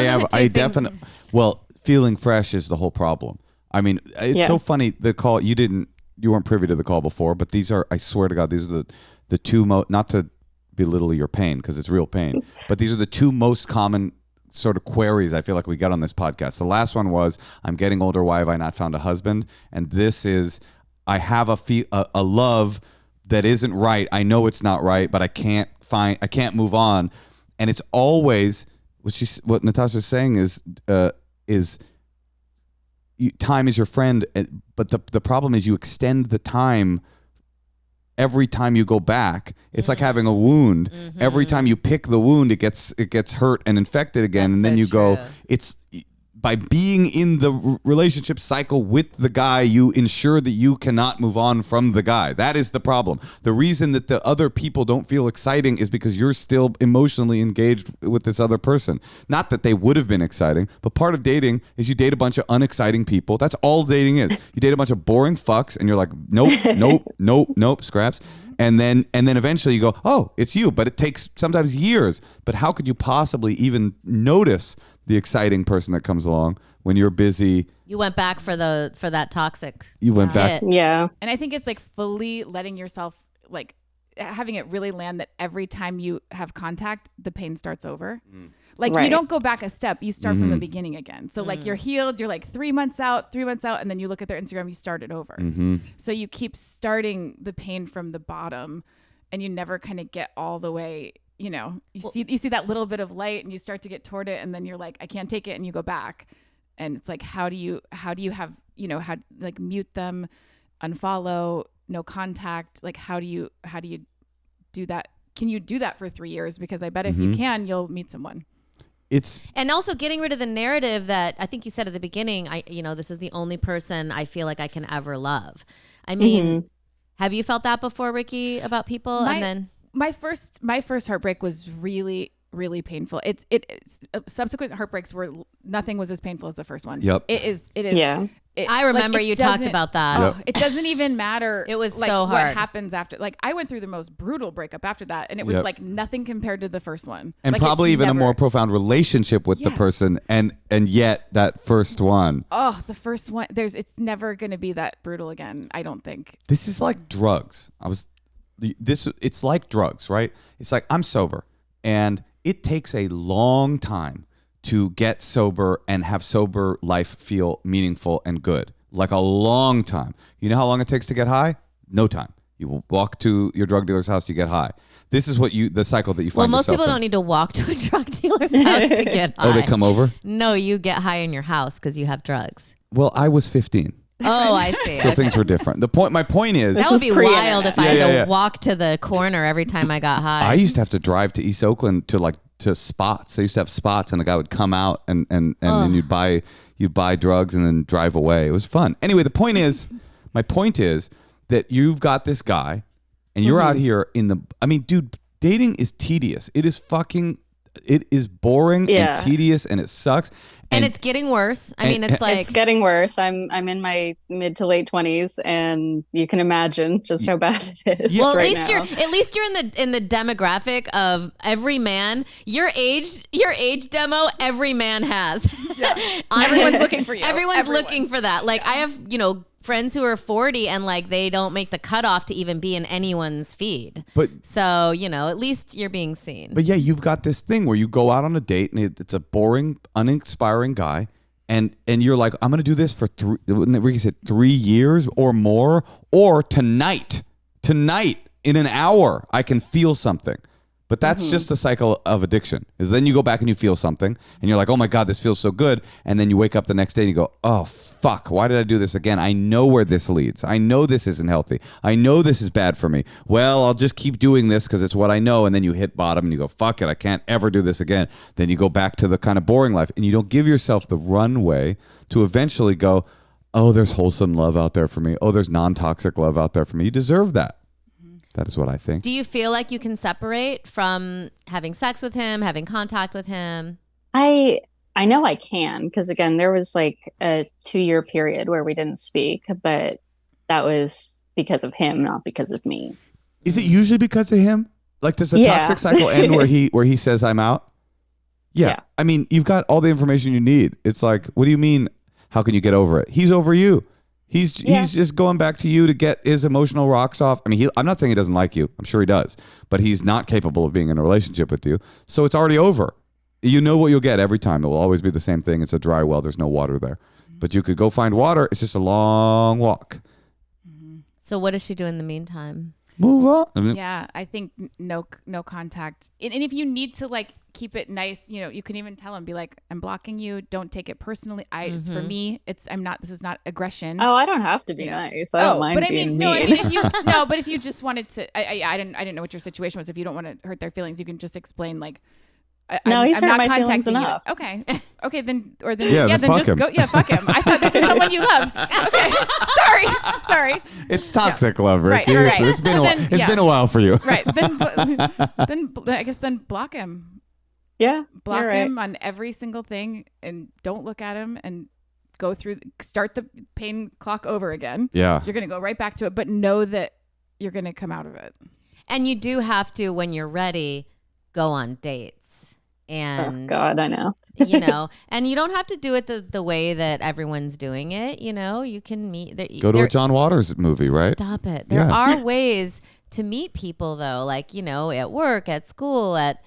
are the two things. definitely. Well, feeling fresh is the whole problem. I mean, it's so funny. The call you weren't privy to the call before, but these are, I swear to God, these are the two not to belittle your pain because it's real pain, but these are the two most common sort of queries I feel like we got on this podcast. The last one was, I'm getting older. Why have I not found a husband? And this is, I have a love that isn't right. I know it's not right, but I can't move on. And it's always what Natasha's saying is time is your friend, but the problem is you extend the time. Every time you go back, it's like having a wound. Mm-hmm. Every time you pick the wound, it gets hurt and infected again. That's And then so you true. go, it's by being in the relationship cycle with the guy, you ensure that you cannot move on from the guy. That is the problem. The reason that the other people don't feel exciting is because you're still emotionally engaged with this other person. Not that they would have been exciting, but part of dating is you date a bunch of unexciting people. That's all dating is. You date a bunch of boring fucks and you're like, nope, scraps. And then eventually you go, oh, it's you. But it takes sometimes years. But how could you possibly even notice the exciting person that comes along when you're busy? You went back for that toxic. You went back. hit. Yeah. And I think it's fully letting yourself, having it really land that every time you have contact, the pain starts over. Like Right. you don't go back a step. You start from the beginning again. So like you're healed. You're like 3 months out, and then you look at their Instagram, you start it over. So you keep starting the pain from the bottom, and you never kind of get all the way. You know, you see that little bit of light, and you start to get toward it, and then you're like, I can't take it, and you go back. And it's like, how do you have, you know, how like mute them, unfollow, no contact? Like, how do you do that? Can you do that for 3 years? Because I bet if you can, you'll meet someone. And also getting rid of the narrative that I think you said at the beginning, this is the only person I feel like I can ever love. I mean, have you felt that before, Riki, about people? My first heartbreak was really, really painful. Subsequent heartbreaks were nothing was as painful as the first one. Yep. It is. Yeah. I remember you talked about that. It doesn't even matter. It was like, so hard. What happens after? Like I went through the most brutal breakup after that, and it was like nothing compared to the first one. And like, probably even a more profound relationship with the person, and yet that first one. Oh, the first one. It's never going to be that brutal again. I don't think. This is like drugs. It's like drugs, right? It's like I'm sober, and it takes a long time to get sober and have sober life feel meaningful and good. Like a long time. You know how long it takes to get high? No time. You will walk to your drug dealer's house, you get high. This is the cycle that you find yourself in. Well, most people don't need to walk to a drug dealer's house to get high. Oh, they come over? No, you get high in your house because you have drugs. Well, I was 15. Oh, I see. So things were different. My point is... That would be wild if I had to walk to the corner every time I got high. I used to have to drive to East Oakland to spots. They used to have spots, and a guy would come out and then you'd buy drugs and then drive away. It was fun. Anyway, my point is that you've got this guy and you're out here dude, dating is tedious. It is boring and tedious, and it sucks. And it's getting worse. It's getting worse. I'm in my mid to late 20s, and you can imagine just how bad it is. Well, right at least you're in the demographic of every man. Your age demo, every man has. Yeah. Everyone's looking for you. Everyone's looking for that. Like I have, friends who are 40 and like they don't make the cutoff to even be in anyone's feed. But so, at least you're being seen. But yeah, you've got this thing where you go out on a date and it's a boring, uninspiring guy, and you're like, I'm gonna do this for 3 years or more, or tonight in an hour I can feel something. But that's just a cycle of addiction. Is then you go back and you feel something and you're like, oh my God, this feels so good. And then you wake up the next day and you go, oh fuck, why did I do this again? I know where this leads. I know this isn't healthy. I know this is bad for me. Well, I'll just keep doing this because it's what I know. And then you hit bottom and you go, fuck it, I can't ever do this again. Then you go back to the kind of boring life, and you don't give yourself the runway to eventually go, oh, there's wholesome love out there for me. Oh, there's non-toxic love out there for me. You deserve that. That is what I think. Do you feel like you can separate from having sex with him, having contact with him? I know I can, because again, there was like a 2-year period where we didn't speak, but that was because of him, not because of me. Is it usually because of him? Like, does the toxic cycle end where he says I'm out? Yeah. I mean, you've got all the information you need. It's like, what do you mean? How can you get over it? He's over you. He's just going back to you to get his emotional rocks off. I mean, I'm not saying he doesn't like you. I'm sure he does. But he's not capable of being in a relationship with you. So it's already over. You know what you'll get every time. It will always be the same thing. It's a dry well. There's no water there. But you could go find water. It's just a long walk. So what does she do in the meantime? Move on. Yeah, I think no contact. And if you need to like keep it nice, you can even tell him, be like, I'm blocking you. Don't take it personally. It's for me. This is not aggression. Oh, I don't have to be nice. I don't mind being mean. But if you just wanted to, I didn't know what your situation was. If you don't want to hurt their feelings, you can just explain like, he's hurt not my contacting feelings you. enough. Okay, then fuck just him. go. Yeah, fuck him. I thought this is someone you loved. Okay, sorry. It's toxic love, Riki. Right. It's been a while for you. Right. Then I guess block him. Yeah, block him on every single thing, and don't look at him, and start the pain clock over again. Yeah, you're gonna go right back to it, but know that you're gonna come out of it. And you do have to, when you're ready, go on dates. And oh God, I know. And you don't have to do it the way that everyone's doing it. You can meet. Go to a John Waters movie, right? Stop it. There are ways to meet people, though, like at work, at school, at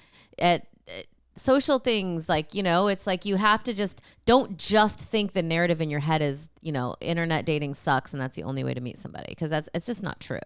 social things, like, it's like you have to don't just think the narrative in your head is, internet dating sucks and that's the only way to meet somebody, because it's just not true.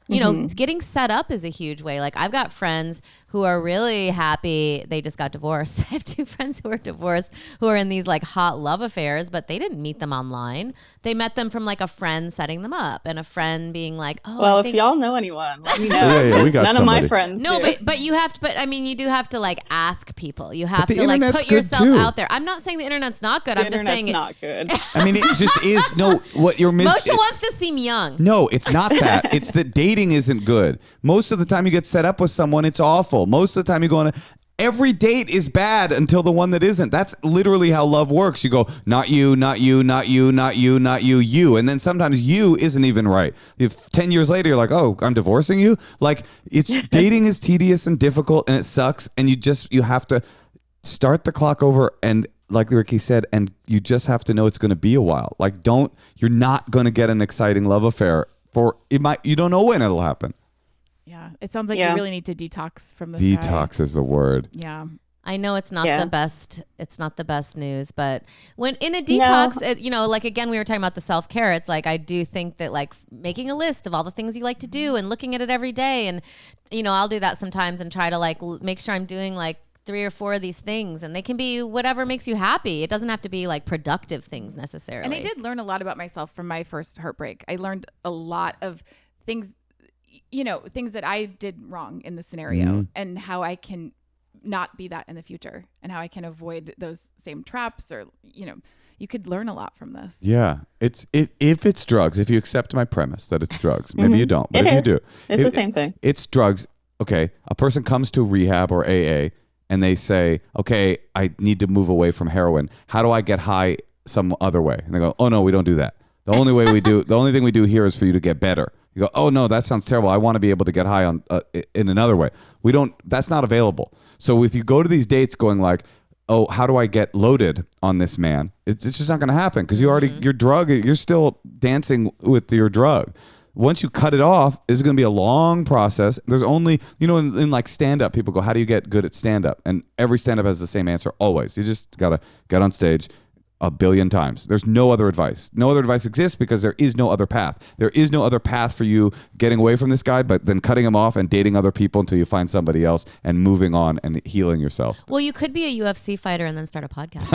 Getting set up is a huge way. Like, I've got friends who are really happy they just got divorced. I have 2 friends who are divorced who are in these like hot love affairs, but they didn't meet them online. They met them from like a friend setting them up, and a friend being like, "Oh, well, if y'all know anyone, let me know. Yeah, we got None somebody. of my friends. No, do. but you have to. But I mean, you do have to like ask people. You have the to like internet's put good, yourself too. out there. I'm not saying the internet's not good. The I'm just saying internet's not good. I mean, it just is. No, what you're missing. Moshe wants to seem young. No, it's not that. It's that dating isn't good. Most of the time you get set up with someone, it's awful. Most of the time you go on every date is bad until the one that isn't. That's literally how love works. You go, not you, not you, not you, not you, not you, you. And then sometimes you isn't even right. If 10 years later you're like, oh, I'm divorcing you. Like, dating is tedious and difficult and it sucks. And you have to start the clock over, and like Riki said, and you just have to know it's going to be a while. Like, you're not going to get an exciting love affair you don't know when it'll happen. Yeah. It sounds like you really need to detox from this Detox is the word. Yeah. I know it's not the best. It's not the best news, but when in a detox, like again, we were talking about the self-care. It's like, I do think that like making a list of all the things you like to do and looking at it every day. And, I'll do that sometimes and try to like make sure I'm doing like 3 or 4 of these things, and they can be whatever makes you happy. It doesn't have to be like productive things necessarily. And I did learn a lot about myself from my first heartbreak. I learned a lot of things, things that I did wrong in the scenario, and how I can not be that in the future, and how I can avoid those same traps, or, you could learn a lot from this. Yeah. If it's drugs, if you accept my premise that it's drugs, maybe you don't, but if you do, it's the same thing. It's drugs. Okay. A person comes to rehab or AA and they say, okay, I need to move away from heroin. How do I get high some other way? And they go, oh no, we don't do that. The only thing we do here is for you to get better. You go, oh no, that sounds terrible. I want to be able to get high on in another way. That's not available. So if you go to these dates going like, oh, how do I get loaded on this man? It's just not going to happen, because you're still dancing with your drug. Once you cut it off, it's going to be a long process. There's only, in like stand-up, people go, how do you get good at stand-up? And every stand-up has the same answer always. You just got to get on stage a billion times. There's no other advice. No other advice exists, because there is no other path. There is no other path for you getting away from this guy, but then cutting him off and dating other people until you find somebody else and moving on and healing yourself. Well, you could be a UFC fighter and then start a podcast.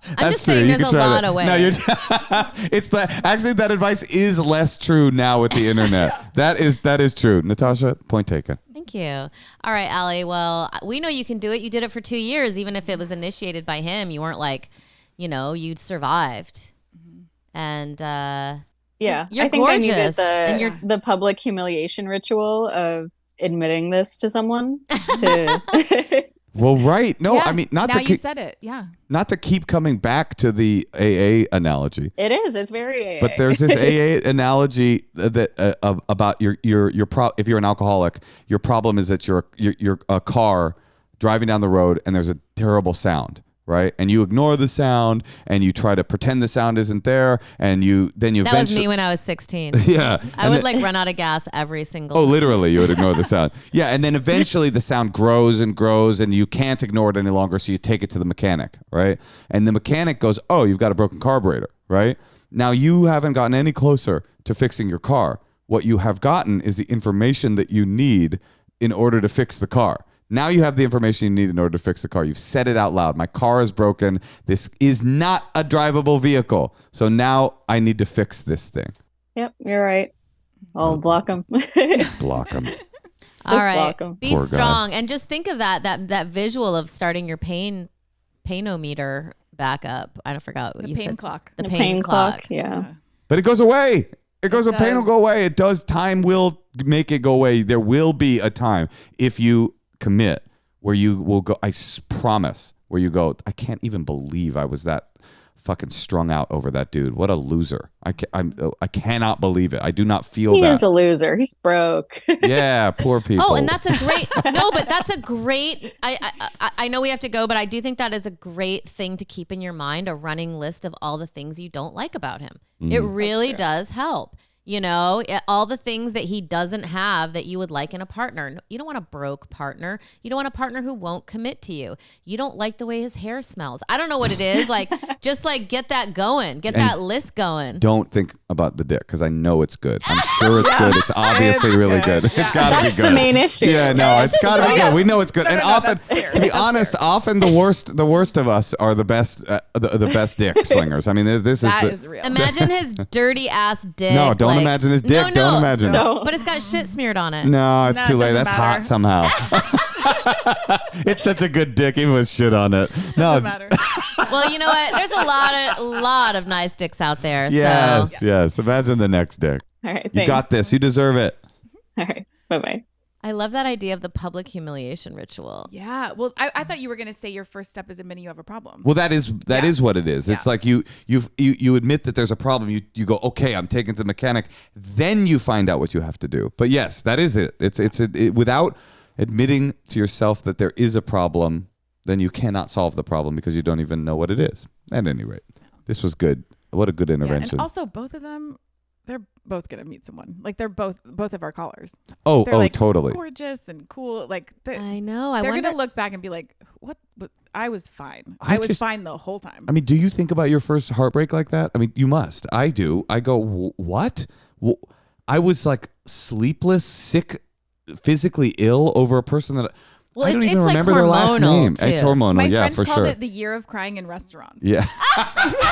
I'm That's just saying true. there's a lot of ways. No, actually that advice is less true now with the internet. That is true. Natasha, point taken. Thank you. All right, Allie. Well, we know you can do it. You did it for 2 years. Even if it was initiated by him, you weren't like, you survived. And yeah, you're I think gorgeous. I needed the public humiliation ritual of admitting this to someone. Well, right. No, Yeah, I mean, now you said it. Yeah. not to keep coming back to the AA analogy. It is. It's very AA. But there's this AA analogy that about if you're an alcoholic, your problem is that you're a car driving down the road and there's a terrible sound, right? And you ignore the sound and you try to pretend the sound isn't there, and then you that was me when I was 16. Yeah. I would run out of gas every single Oh, time. literally, you would ignore the sound. Yeah, and then eventually the sound grows and grows, and you can't ignore it any longer, so you take it to the mechanic, right? And the mechanic goes, oh, you've got a broken carburetor, right? Now, you haven't gotten any closer to fixing your car. What you have gotten is the information that you need in order to fix the car. Now you have the information you need in order to fix the car. You've said it out loud. My car is broken. This is not a drivable vehicle. So now I need to fix this thing. Yep, you're right. I'll block them. Block them. All right. block 'em. Be Poor guy. strong. And just think of that visual of starting your painometer back up. I forgot what The you pain said. clock. The The pain clock. Yeah. But it goes away. It goes. The pain will does. go away. It does. Time will make it go away. There will be a time if you commit where you will go. Promise. Where you go, I can't even believe I was that fucking strung out over that dude. What a loser. I cannot believe it. I do not feel He that. is a loser. He's broke. Yeah, poor people. Oh, and that's a great but that's a great I know we have to go, but I do think that is a great thing to keep in your mind, a running list of all the things you don't like about him. It really does help. All the things that he doesn't have that you would like in a partner. You don't want a broke partner. You don't want a partner who won't commit to you. You don't like the way his hair smells. I don't know what it is. Just get that going. Get that list going. Don't think about the dick because I know it's good. I'm sure it's good. It's obviously really good. Yeah. It's got to be good. That's the main issue. Yeah, no, it's got to be good. We know it's good. And often, fair. to be honest, often the worst of us are the best, the best dick slingers. I mean, this Is real. Imagine his dirty ass dick. No, don't imagine his dick. No, don't imagine. Don't. But it's got shit smeared on it. No, it's No, too it late. doesn't That's matter. hot somehow. It's such a good dick, even with shit on it. No, Doesn't matter. Well, you know what? There's a lot of nice dicks out there. yes, So yes. Imagine the next dick. All right. You Thanks. got this. You deserve it. All right. Bye-bye. I love that idea of the public humiliation ritual. Yeah. Well, I thought you were going to say your first step is admitting you have a problem. Well, that is what it is. It's like you admit that there's a problem. You go, okay, I'm taking it to the mechanic. Then you find out what you have to do. But yes, that is it. It's without admitting to yourself that there is a problem, then you cannot solve the problem because you don't even know what it is. At any rate, this was good. What a good Yeah, intervention. and also both of them, they're both going to meet someone. They're both of our callers. Oh, They're totally. gorgeous and cool. I know. They're wonder. going to look back and be like, what? I was fine. I I was just- fine the whole time. I mean, do you think about your first heartbreak like that? I mean, you must. I do. I go, what? I was sleepless, sick, physically ill over a person that Well, I don't it's even like remember their last hormonal, name. too. It's hormonal, My yeah, friends for called sure. it the year of crying in restaurants. Yeah.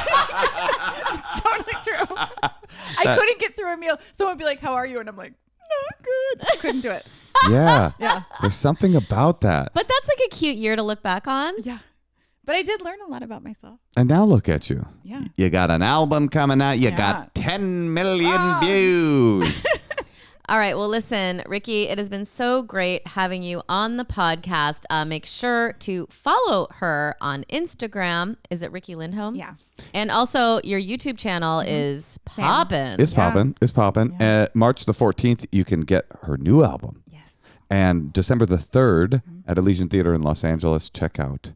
It's totally true. I couldn't get through a meal. Someone would be like, how are you? And I'm like, not good. I couldn't do it. Yeah. Yeah. There's something about that. But that's a cute year to look back on. Yeah. But I did learn a lot about myself. And now look at you. Yeah. You got an album coming out. You Yeah. got 10 million views. All right. Well, listen, Riki, it has been so great having you on the podcast. Make sure to follow her on Instagram. Is it Riki Lindhome? Yeah. And also, your YouTube channel is popping. It's popping. It's popping. Yeah. March the 14th, you can get her new album. Yes. And December the 3rd at Elysian Theater in Los Angeles, check out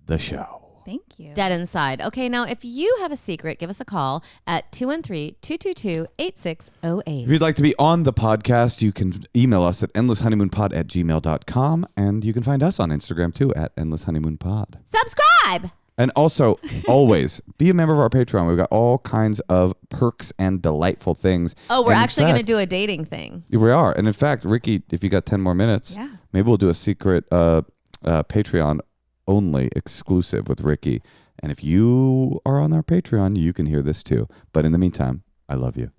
the show. Thank you. Dead Inside. Okay, now if you have a secret, give us a call at 213-222-8608. If you'd like to be on the podcast, you can email us at endlesshoneymoonpod@gmail.com. And you can find us on Instagram too at endlesshoneymoonpod. Subscribe! And also, always be a member of our Patreon. We've got all kinds of perks and delightful things. Oh, we're And in actually going to fact- do a dating thing. We are. And in fact, Riki, if you got 10 more minutes, Yeah. maybe we'll do a secret Patreon only exclusive with Riki. And if you are on our Patreon, you can hear this too. But in the meantime, I love you.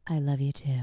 I love you too.